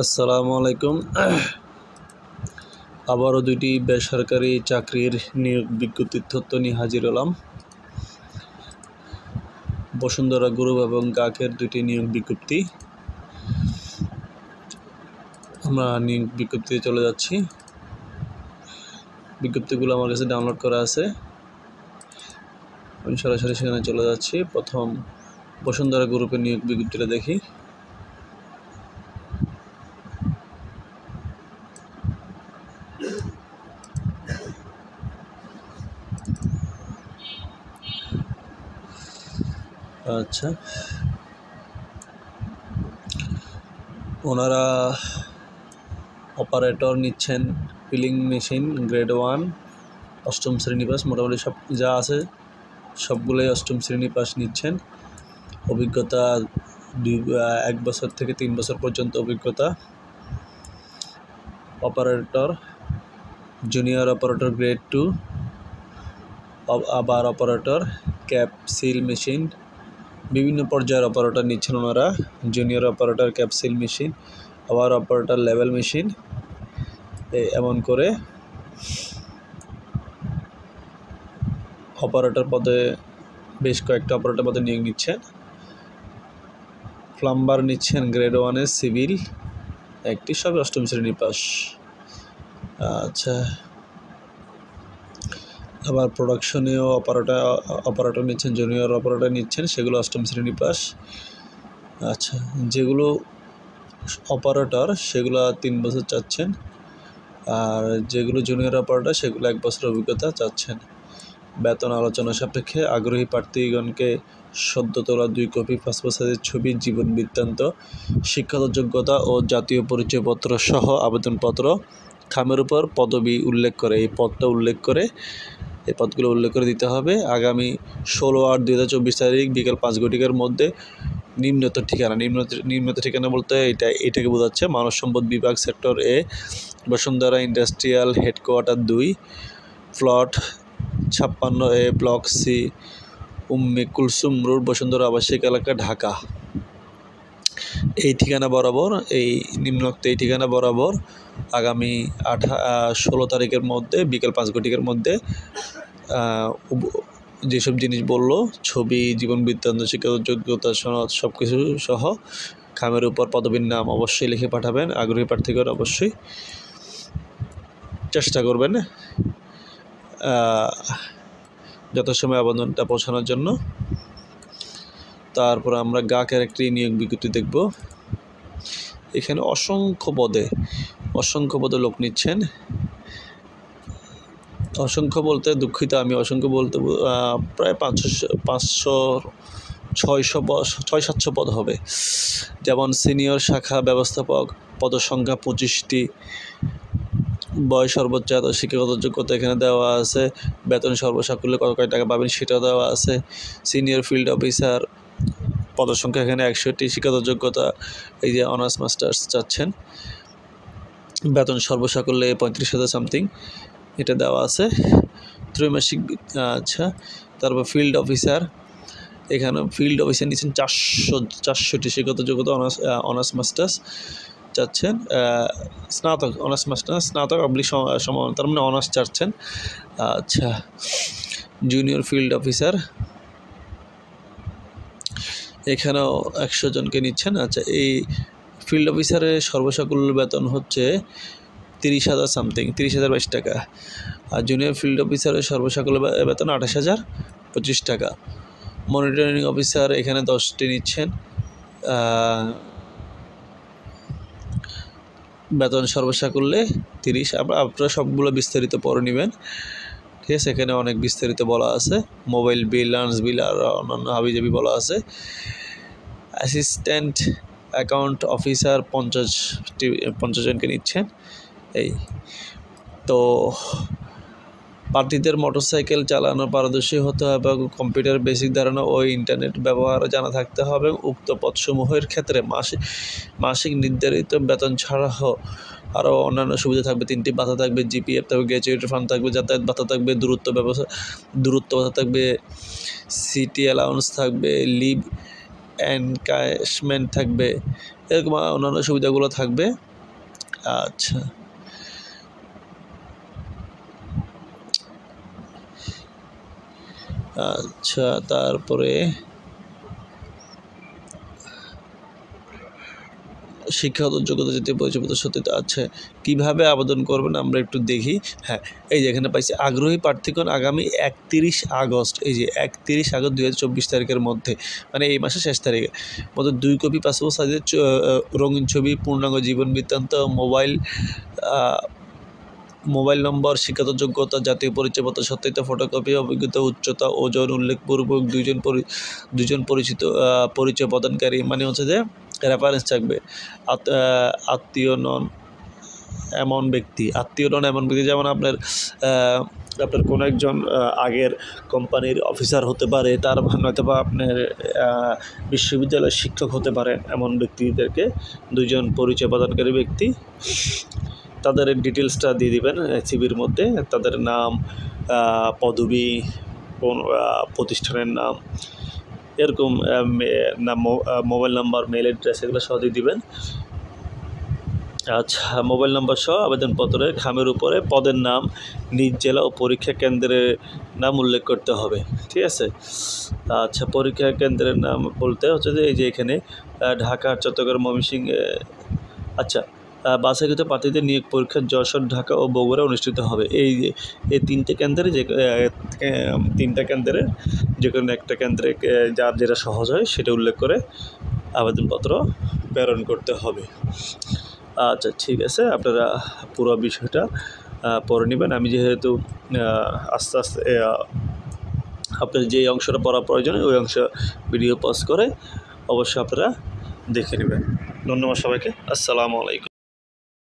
আসসালামু আলাইকুম। আবারও দুইটি বেসরকারি চাকরির নিয়োগ বিজ্ঞপ্তির তথ্য নিয়ে হাজির হলাম। বসুন্ধরা গ্রুপ এবং গাকের দুইটি নিয়োগ বিজ্ঞপ্তি। আমরা নিয়োগ বিজ্ঞপ্তিতে চলে যাচ্ছি। বিজ্ঞপ্তিগুলো আমার কাছে ডাউনলোড করা আছে, আমি সরাসরি সেখানে চলে যাচ্ছি। প্রথম বসুন্ধরা গ্রুপের নিয়োগ বিজ্ঞপ্তিটা দেখি। আচ্ছা, ওনারা অপারেটর নিচ্ছেন, ফিলিং মেশিন গ্রেড 1 অষ্টম শ্রেণী পাস। মোটামুটি সব যা আছে সবগুলোই অষ্টম শ্রেণী পাস নিচ্ছেন। অভিজ্ঞতা 1 বছর থেকে 3 বছর পর্যন্ত অভিজ্ঞতা। অপারেটর, জুনিয়র অপারেটর গ্রেড 2, আবার অপারেটর, ক্যাপ সিল মেশিন, বিভিন্ন পর্যায়ের অপারেটর নিচ্ছেন ওনারা। Junior operator, cap seal machine, আবার অপারেটর লেভেল মেশিন, এমন করে অপারেটর পদে বেশ কয়েকটা অপারেটর পদে নিয়োগ নিচ্ছেন। প্লাম্বার নিচ্ছেন গ্রেড 1-এর সিভিল একটি, সব অষ্টম শ্রেণী পাস। আচ্ছা, আবার প্রোডাকশনেও অপারেটর নিচ্ছেন, জুনিয়র অপারেটর নিচ্ছেন, সেগুলো অষ্টম শ্রেণী পাস। আচ্ছা, যেগুলো অপারেটর সেগুলো 3 বছর চাচ্ছেন, আর যেগুলো জুনিয়র অপারেটর সেগুলো 1 বছর অভিজ্ঞতা চাচ্ছেন। বেতন আলোচনা সাপেক্ষে আগ্রহী প্রার্থীগণকে সদ্য তোলা 2 কপি পাসপোর্ট সাইজের ছবি, জীবন বৃত্তান্ত, শিক্ষাগত যোগ্যতা ও জাতীয় পরিচয়পত্র সহ আবেদনপত্র খামের উপর পদবি উল্লেখ করে, এই পদগুলো উল্লেখ করে দিতে হবে। আগামী 16/8/2024 তারিখ বিকেল 5 ঘটিকার মধ্যে নিম্নত ঠিকানা বলতে এটাকে বোঝাচ্ছে মানব সম্পদ বিভাগ, sector A, Bashundhara industrial headquarter 2, plot 56A, block C, Umme Kulsum road, Bashundhara আবাসিক এলাকা, ঢাকা। এই ঠিকানা বরাবর আগামী 16 তারিখের মধ্যে বিকেল 5 ঘটিকার মধ্যে যেসব জিনিস বললো, ছবি, জীবন বৃত্তান্ত, শিক্ষাগত যোগ্যতা সনদ সব কিছু সহ খামের উপর পদবীর নাম অবশ্যই লিখে পাঠাবেন। আগ্রহী প্রার্থীগণ অবশ্যই চেষ্টা করবেন যথাসময়ে আবেদনটা পৌঁছানোর জন্য। তারপর আমরা গাকের একটি নিয়োগ বিজ্ঞপ্তি দেখব। এখানে অসংখ্য পদে লোক নিচ্ছেন। অসংখ্য বলতে দুঃখিত, আমি অসংখ্য বলতে প্রায় 500-600 পদ হবে। যেমন সিনিয়র শাখা ব্যবস্থাপক, পদসংখ্যা 25টি, বয়স সর্বোচ্চ এত, শিক্ষাগত যোগ্যতা এখানে দেওয়া আছে, বেতন সর্বসাকুল্যে কত টাকা পাবেন সেটাও দেওয়া আছে। সিনিয়র ফিল্ড অফিসার, পদসংখ্যা এখানে 100টি, শিক্ষাগত যোগ্যতা এই যে অনার্স মাস্টার্স চাচ্ছেন, বেতন সর্বসাকুল্যে 35,000 সামথিং এটা দেওয়া আছে, ত্রৈমাসিক। আচ্ছা, তারপর ফিল্ড অফিসার, এখানে ফিল্ড অফিসার নিচ্ছেন 400টি, শিক্ষাগত যোগ্যতা অনার্স মাস্টার্স চাচ্ছেন, স্নাতক অবলিক সমান, তার মানে অনার্স চাচ্ছেন। আচ্ছা, জুনিয়র ফিল্ড অফিসার এখানেও 100 জনকে নিচ্ছেন। আচ্ছা, এই ফিল্ড অফিসারের সর্বসাকুল্য বেতন হচ্ছে 30,000 সামথিং, 30,022 টাকা। আর জুনিয়র ফিল্ড অফিসারের সর্বসাকুল্য বেতন 28,025 টাকা। মনিটরিং অফিসার এখানে 10টি নিচ্ছেন, বেতন সর্বসাকুল্যে 30। আপনারা সবগুলো বিস্তারিত পড়ে নেবেন, ঠিক আছে? এখানে অনেক বিস্তারিত বলা আছে, মোবাইল বিল, লাঞ্চ বিল আর অন্যান্য হাবিজাবি বলা আছে। অ্যাসিস্ট্যান্ট অ্যাকাউন্ট অফিসার 50 জনকে নিচ্ছেন। এই তো প্রার্থীদের মোটরসাইকেল চালানো পারদর্শী হতে হবে, কম্পিউটার বেসিক ধারণা ও ইন্টারনেট ব্যবহার জানা থাকতে হবে। উক্ত পদসমূহের ক্ষেত্রে মাসিক নির্ধারিত বেতন ছাড়াও আরও অন্যান্য সুবিধা থাকবে। 3টি ভাতা থাকবে, জিপিএফ থাকবে, গ্র্যাজুয়েট ফান্ড থাকবে, যাতায়াত ভাতা থাকবে, দূরত্ব ভাতা থাকবে, সিটি অ্যালাউন্স থাকবে, লিভ এনক্যাশমেন্ট থাকবে, এরকম অন্যান্য সুবিধাগুলো থাকবে। আচ্ছা, আচ্ছা, তারপরে শিক্ষাগত যোগ্যতা জাতীয় পরিচয়পত্র সত্যতা আছে। কীভাবে আবেদন করবেন আমরা একটু দেখি। হ্যাঁ, এই যে এখানে পাইছি আগ্রহী প্রার্থীগণ আগামী 31 আগস্ট, এই যে 31 আগস্ট 2024 তারিখের মধ্যে, মানে এই মাসের শেষ তারিখে মধ্যে 2 কপি পাসপোর্ট সাইজের রঙিন ছবি, পূর্ণাঙ্গ জীবন বৃত্তান্ত, মোবাইল নম্বর, শিক্ষাগত যোগ্যতা, জাতীয় পরিচয়পত্র সত্যায়িত ফটোকপি, অভিজ্ঞতা, উচ্চতা, ওজন উল্লেখপূর্বক দুজন পরিচিত পরিচয় প্রদানকারী, মানে হচ্ছে যে রেফারেন্স থাকবে। আত্মীয় নন এমন ব্যক্তি, যেমন আপনার কোনো একজন আগের কোম্পানির অফিসার হতে পারে, তার নয়তো বা আপনার বিশ্ববিদ্যালয়ের শিক্ষক হতে পারেন, এমন ব্যক্তিদেরকে 2জন পরিচয় প্রদানকারী ব্যক্তি, তাদের ডিটেলসটা দিয়ে দিবেন সিভির মধ্যে, তাদের নাম, পদবি, কোন প্রতিষ্ঠানের নাম, এরকম মোবাইল নাম্বার, মেল অ্যাড্রেস, এগুলো সহ দিয়ে দিবেন। আচ্ছা, মোবাইল নম্বর সহ আবেদনপত্রের খামের উপরে পদের নাম, নিজ জেলা ও পরীক্ষা কেন্দ্রের নাম উল্লেখ করতে হবে। ঠিক আছে। আচ্ছা, পরীক্ষা কেন্দ্রের নাম বলতে হচ্ছে যে এই যে এখানে ঢাকা, চট্টগ্রাম, ময়মনসিংহ। আচ্ছা, বাছাইকৃত প্রার্থীদের নিয়োগ পরীক্ষা যশোর, ঢাকা ও বগুড়া অনুষ্ঠিত হবে। এই 3টে কেন্দ্রে যে 3টা কেন্দ্রের যে কোনো একটা কেন্দ্রে যার যেটা সহজ হয় সেটা উল্লেখ করে আবেদনপত্র প্রেরণ করতে হবে। আচ্ছা, ঠিক আছে, আপনারা পুরো বিষয়টা পড়ে নেবেন। আমি যেহেতু আস্তে আস্তে আপনার যে অংশটা পড়া প্রয়োজন ওই অংশ ভিডিও পজ করে অবশ্যই আপনারা দেখে নেবেন। ধন্যবাদ সবাইকে। আসসালামু আলাইকুম।